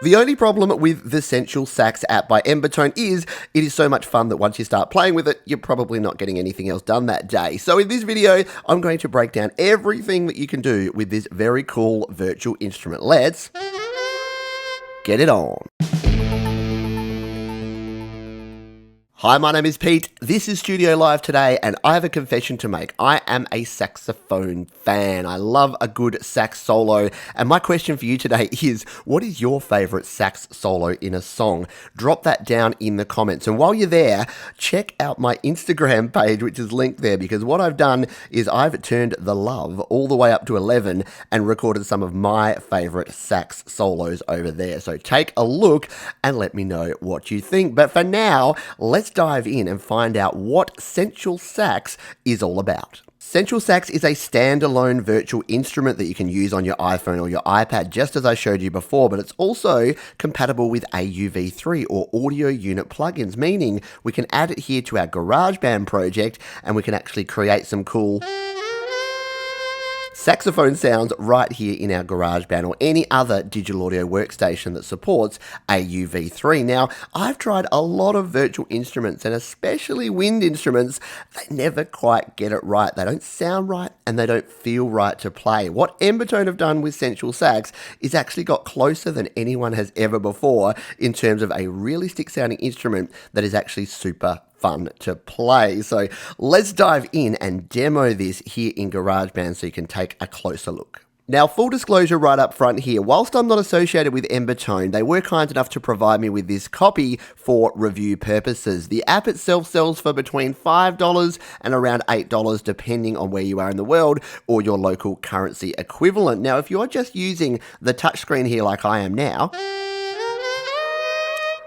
The only problem with the Sensual Sax app by Embertone is it is so much fun that once you start playing with it, you're probably not getting anything else done that day. So in this video, I'm going to break down everything that you can do with this very cool virtual instrument. Let's get it on. Hi, my name is Pete. This is Studio Live today, and I have a confession to make. I am a saxophone fan. I love a good sax solo, and my question for you today is, what is your favorite sax solo in a song? Drop that down in the comments, and while you're there, check out my Instagram page, which is linked there, because what I've done is I've turned the love all the way up to 11 and recorded some of my favorite sax solos over there. So take a look and let me know what you think. But for now, let's dive in and find out what Sensual Sax is all about. Sensual Sax is a standalone virtual instrument that you can use on your iPhone or your iPad, just as I showed you before, but it's also compatible with AUV3 or audio unit plugins, meaning we can add it here to our GarageBand project and we can actually create some cool saxophone sounds right here in our GarageBand or any other digital audio workstation that supports AUV3. Now, I've tried a lot of virtual instruments, and especially wind instruments, they never quite get it right. They don't sound right and they don't feel right to play. What Embertone have done with Sensual Sax is actually got closer than anyone has ever before in terms of a realistic sounding instrument that is actually super fun to play. So let's dive in and demo this here in GarageBand so you can take a closer look. Now, full disclosure right up front here, whilst I'm not associated with Embertone, they were kind enough to provide me with this copy for review purposes. The app itself sells for between $5 and around $8 depending on where you are in the world or your local currency equivalent. Now, if you're just using the touchscreen here like I am now,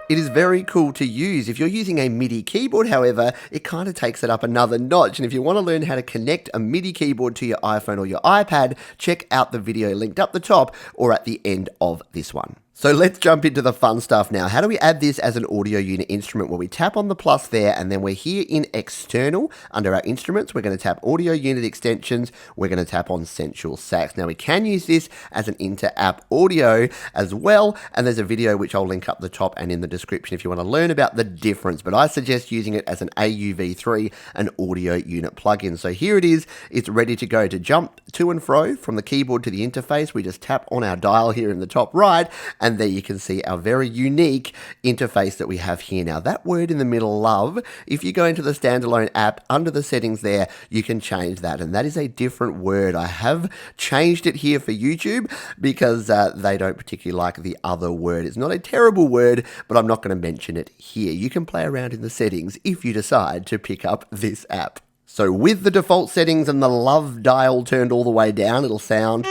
it is very cool to use. If you're using a MIDI keyboard, however, it kind of takes it up another notch. And if you want to learn how to connect a MIDI keyboard to your iPhone or your iPad, check out the video linked up the top or at the end of this one. So let's jump into the fun stuff now. How do we add this as an audio unit instrument? Well, we tap on the plus there, and then we're here in external under our instruments. We're going to tap audio unit extensions. We're going to tap on Sensual Sax. Now we can use this as an inter-app audio as well, and there's a video which I'll link up the top and in the description if you want to learn about the difference, but I suggest using it as an AUV3 and audio unit plugin. So here it is. It's ready to go. To jump to and fro from the keyboard to the interface, we just tap on our dial here in the top right, and there you can see our very unique interface that we have here. Now that word in the middle, love, if you go into the standalone app, under the settings there, you can change that. And that is a different word. I have changed it here for YouTube because they don't particularly like the other word. It's not a terrible word, but I'm not going to mention it here. You can play around in the settings if you decide to pick up this app. So with the default settings and the love dial turned all the way down, it'll sound...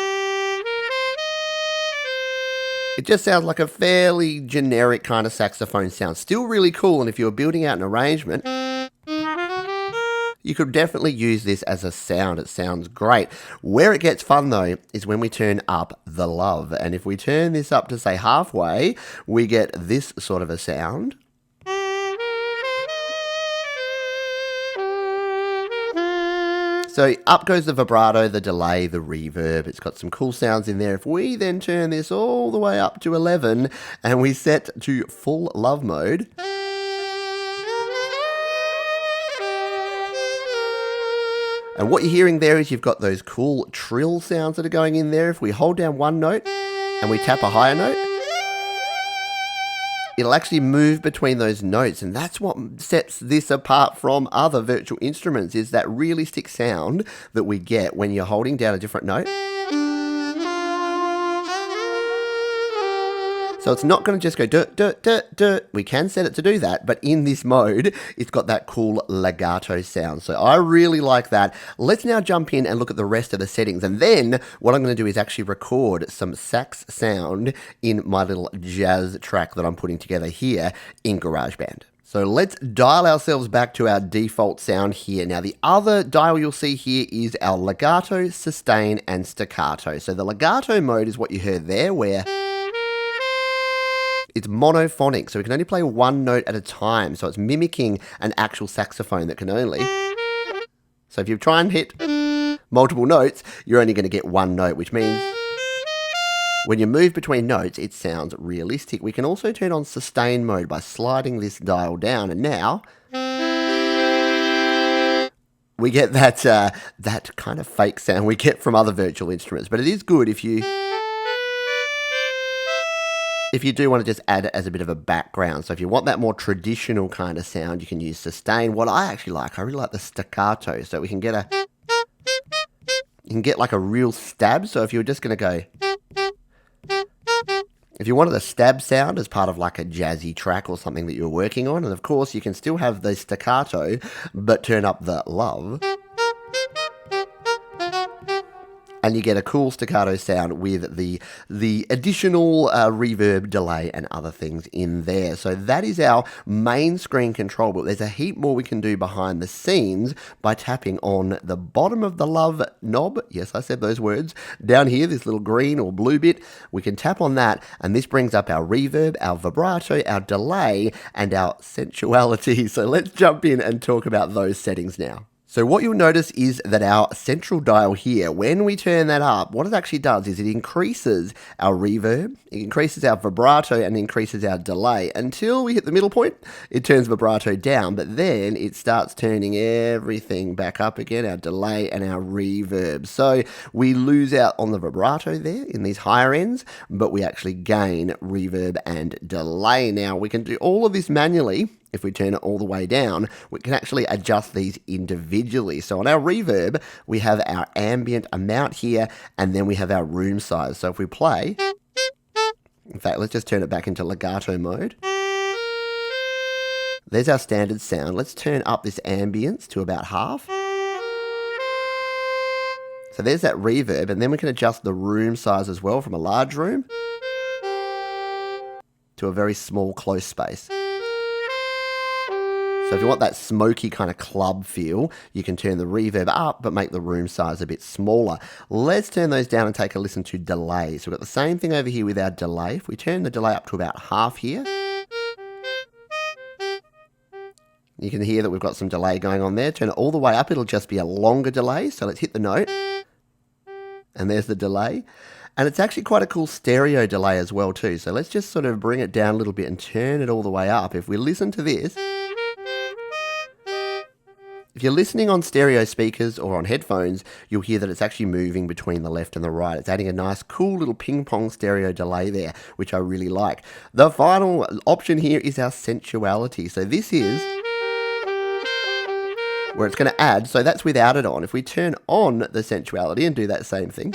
It just sounds like a fairly generic kind of saxophone sound. Still really cool, and if you were building out an arrangement, you could definitely use this as a sound. It sounds great. Where it gets fun, though, is when we turn up the love. And if we turn this up to, say, halfway, we get this sort of a sound. So up goes the vibrato, the delay, the reverb. It's got some cool sounds in there. If we then turn this all the way up to 11 and we set to full love mode, and what you're hearing there is you've got those cool trill sounds that are going in there. If we hold down one note and we tap a higher note, it'll actually move between those notes, and that's what sets this apart from other virtual instruments, is that realistic sound that we get when you're holding down a different note. So it's not going to just go duh, duh, duh, duh. We can set it to do that, but in this mode, it's got that cool legato sound. So I really like that. Let's now jump in and look at the rest of the settings. And then what I'm going to do is actually record some sax sound in my little jazz track that I'm putting together here in GarageBand. So let's dial ourselves back to our default sound here. Now the other dial you'll see here is our legato, sustain, and staccato. So the legato mode is what you heard there, where it's monophonic, so we can only play one note at a time. So it's mimicking an actual saxophone that can only... So if you try and hit multiple notes, you're only going to get one note, which means When you move between notes, it sounds realistic. We can also turn on sustain mode by sliding this dial down, and now we get that kind of fake sound we get from other virtual instruments. But it is good if you do want to just add it as a bit of a background. So if you want that more traditional kind of sound, you can use sustain. What I actually like, I really like the staccato. So we can get like a real stab. So if you were just going to go, if you wanted a stab sound as part of like a jazzy track or something that you're working on, and of course you can still have the staccato, but turn up the love. And you get a cool staccato sound with the additional reverb, delay, and other things in there. So that is our main screen control, but there's a heap more we can do behind the scenes by tapping on the bottom of the love knob. Yes, I said those words. Down here, this little green or blue bit, we can tap on that, and this brings up our reverb, our vibrato, our delay, and our sensuality. So let's jump in and talk about those settings now. So what you'll notice is that our central dial here, when we turn that up, what it actually does is it increases our reverb, it increases our vibrato, and increases our delay until we hit the middle point. It turns vibrato down, but then it starts turning everything back up again, our delay and our reverb. So we lose out on the vibrato there in these higher ends, but we actually gain reverb and delay. Now we can do all of this manually. If we turn it all the way down, we can actually adjust these individually. So on our reverb, we have our ambient amount here, and then we have our room size. So if we play, in fact, let's just turn it back into legato mode. There's our standard sound. Let's turn up this ambience to about half. So there's that reverb, and then we can adjust the room size as well from a large room to a very small close space. So if you want that smoky kind of club feel, you can turn the reverb up, but make the room size a bit smaller. Let's turn those down and take a listen to delay. So we've got the same thing over here with our delay. If we turn the delay up to about half here, you can hear that we've got some delay going on there. Turn it all the way up, it'll just be a longer delay. So let's hit the note, and there's the delay. And it's actually quite a cool stereo delay as well too. So let's just sort of bring it down a little bit and turn it all the way up. If we listen to this, if you're listening on stereo speakers or on headphones, you'll hear that it's actually moving between the left and the right. It's adding a nice, cool little ping-pong stereo delay there, which I really like. The final option here is our sensuality. So this is where it's going to add, so that's without it on. If we turn on the sensuality and do that same thing,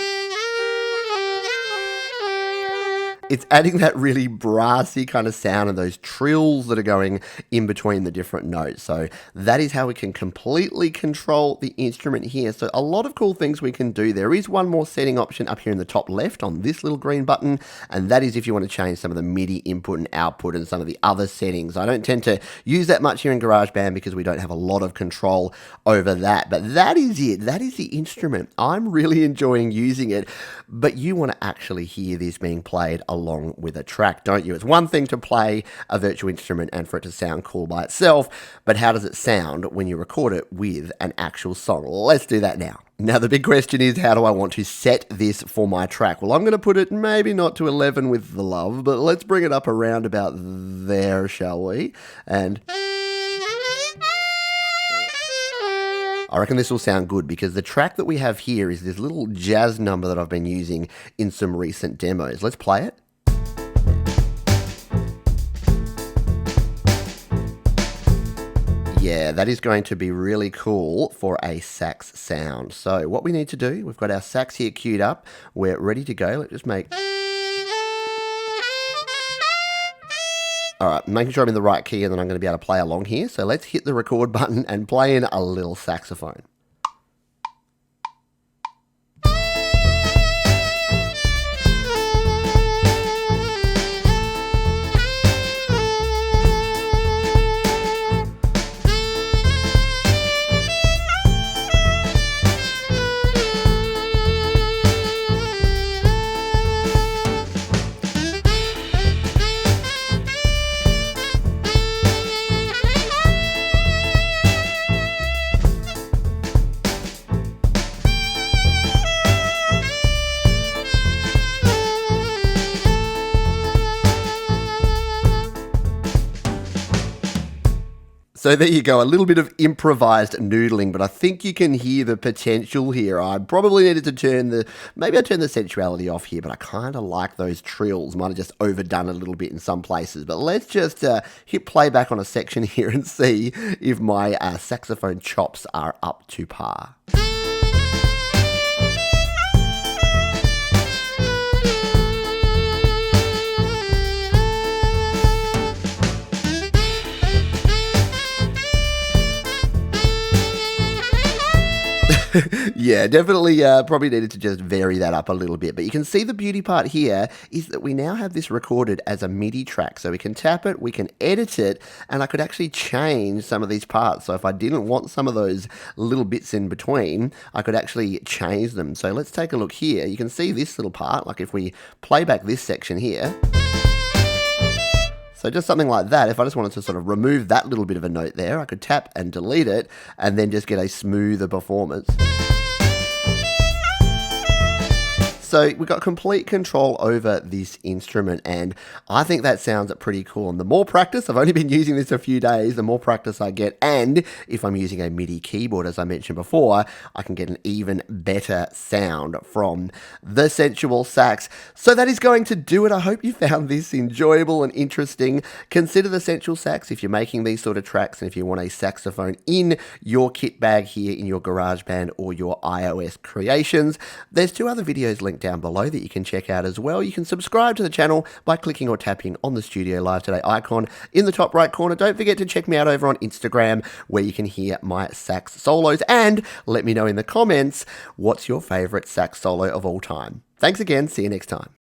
it's adding that really brassy kind of sound and those trills that are going in between the different notes. So that is how we can completely control the instrument here. So a lot of cool things we can do. There is one more setting option up here in the top left on this little green button, and that is if you want to change some of the MIDI input and output and some of the other settings. I don't tend to use that much here in GarageBand because we don't have a lot of control over that. But that is it. That is the instrument. I'm really enjoying using it, but you want to actually hear this being played along with a track, don't you? It's one thing to play a virtual instrument and for it to sound cool by itself, but how does it sound when you record it with an actual song? Let's do that now. Now the big question is, how do I want to set this for my track? Well, I'm going to put it maybe not to 11 with the love, but let's bring it up around about there, shall we? And I reckon this will sound good because the track that we have here is this little jazz number that I've been using in some recent demos. Let's play it. Yeah, that is going to be really cool for a sax sound. So what we need to do, we've got our sax here queued up. We're ready to go. Let's just make... All right, making sure I'm in the right key and then I'm going to be able to play along here. So let's hit the record button and play in a little saxophone. So there you go, a little bit of improvised noodling, but I think you can hear the potential here. I probably needed to maybe I turned the sensuality off here, but I kind of like those trills. Might have just overdone a little bit in some places. But let's just hit play back on a section here and see if my saxophone chops are up to par. Yeah, definitely probably needed to just vary that up a little bit. But you can see the beauty part here is that we now have this recorded as a MIDI track. So we can tap it, we can edit it, and I could actually change some of these parts. So if I didn't want some of those little bits in between, I could actually change them. So let's take a look here. You can see this little part, like if we play back this section here. So just something like that, if I just wanted to sort of remove that little bit of a note there, I could tap and delete it and then just get a smoother performance. So we've got complete control over this instrument, and I think that sounds pretty cool. And the more practice, I've only been using this a few days, the more practice I get, and if I'm using a MIDI keyboard, as I mentioned before, I can get an even better sound from the Sensual Sax. So that is going to do it. I hope you found this enjoyable and interesting. Consider the Sensual Sax if you're making these sort of tracks, and if you want a saxophone in your kit bag here in your GarageBand or your iOS creations. There's 2 other videos linked down below that you can check out as well. You can subscribe to the channel by clicking or tapping on the Studio Live Today icon in the top right corner. Don't forget to check me out over on Instagram, where you can hear my sax solos, and let me know in the comments what's your favorite sax solo of all time. Thanks again. See you next time.